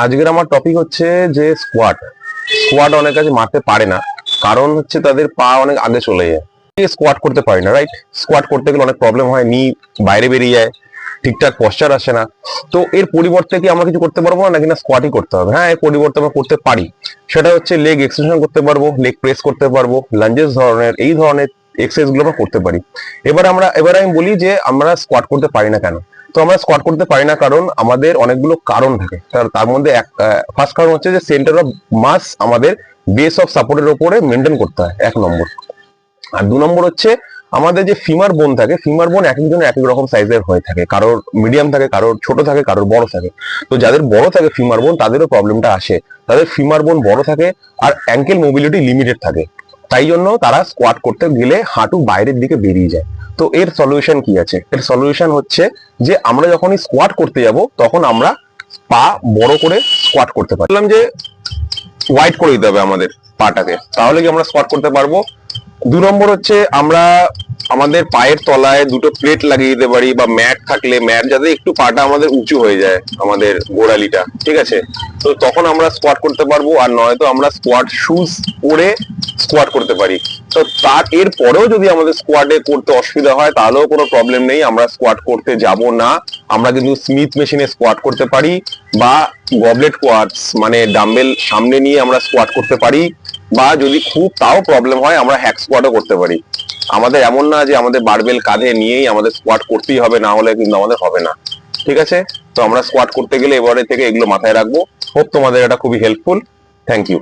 আজকের আমার টপিক হচ্ছে যে স্কোয়াট স্কোয়াট অনেক কাছে মারতে পারে না, কারণ হচ্ছে তাদের পা অনেক আগে চলে যায়। স্কোয়াট করতে পারি না, রাইট? স্কোয়াট করতে গেলে অনেক প্রবলেম হয়, নি বাইরে বেরিয়ে যায়, ঠিকঠাক পশ্চার আসে না। তো এর পরিবর্তে কি আমরা কিছু করতে পারবো না, নাকি না স্কোয়াটই করতে হবে? হ্যাঁ, এর পরিবর্তে আমরা করতে পারি। সেটা হচ্ছে লেগ এক্সটেনশন করতে পারবো, লেগ প্রেস করতে পারবো, লাঞ্জেস ধরনের এই ধরনের এক্সারসাইজ গুলো আমরা করতে পারি। এবার আমি বলি যে আমরা স্কোয়াট করতে পারি না কেন। তো আমরা স্কোয়াট করতে পারি না কারণ আমাদের অনেকগুলো কারণ থাকে। তার মধ্যে ফার্স্ট কারণ হচ্ছে যে সেন্টার অফ মাস আমাদের বেস অফ সাপোর্টের উপরে মেনটেন করতে হয়, 1 নম্বর। আর 2 নম্বর হচ্ছে আমাদের যে ফিমার বোন থাকে, ফিমার বোন এক একজনের এক এক রকম সাইজের হয়ে থাকে, কারোর মিডিয়াম থাকে, কারোর ছোট থাকে, কারোর বড় থাকে। তো যাদের বড় থাকে ফিমার বোন, তাদেরও প্রবলেমটা আসে। তাদের ফিমার বোন বড় থাকে আর অ্যাঙ্কেল মোবিলিটি লিমিটেড থাকে, তাই জন্য তারা স্কোয়াট করতে গেলে হাঁটু বাইরের দিকে বেরিয়ে যায়। তো এর সলিউশন কি আছে? এর সলিউশন হচ্ছে যে আমরা যখনই স্কোয়াট করতে যাব তখন আমরা পা বড় করে স্কোয়াট করতে পারি। বললাম যে ওয়াইড করে দিতে হবে আমাদের পাটাকে, তাহলে কি আমরা স্কোয়াট করতে পারবো। 2 নম্বর হচ্ছে আমরা আমাদের পায়ের তলায় দুটো প্লেট লাগিয়ে দিতে পারি, বা ম্যাট থাকলে ম্যাট, যাতে একটু পাটা আমাদের উঁচু হয়ে যায়, আমাদের গোড়ালিটা, ঠিক আছে? তো তখন আমরা স্কোয়াট করতে পারবো। আর নয়তো আমরা স্কোয়াট শুজ পরে স্কোয়াট করতে পারি। তো তার এর পরেও যদি আমাদের স্কোয়াটে করতে অসুবিধা হয়, তাহলেও কোনো প্রবলেম নেই, আমরা স্কোয়াট করতে যাব না। আমরা কিন্তু স্মিথ মেশিনে স্কোয়াট করতে পারি, বা গবলেট কোয়াটস মানে ডাম্বেল সামনে নিয়ে আমরা স্কোয়াট করতে পারি, বা যদি খুব তাও প্রবলেম হয় আমরা হ্যাক স্কোয়াটও করতে পারি। আমাদের এমন না যে আমাদের বারবেল কাঁধে নিয়েই আমাদের স্কোয়াট করতেই হবে, না হলে কিন্তু আমাদের হবে না। ঠিক আছে? তো আমরা স্কোয়াট করতে গেলে এবারে থেকে এগুলো মাথায় রাখবো। হোপ তোমাদের এটা খুবই হেল্পফুল। Thank you.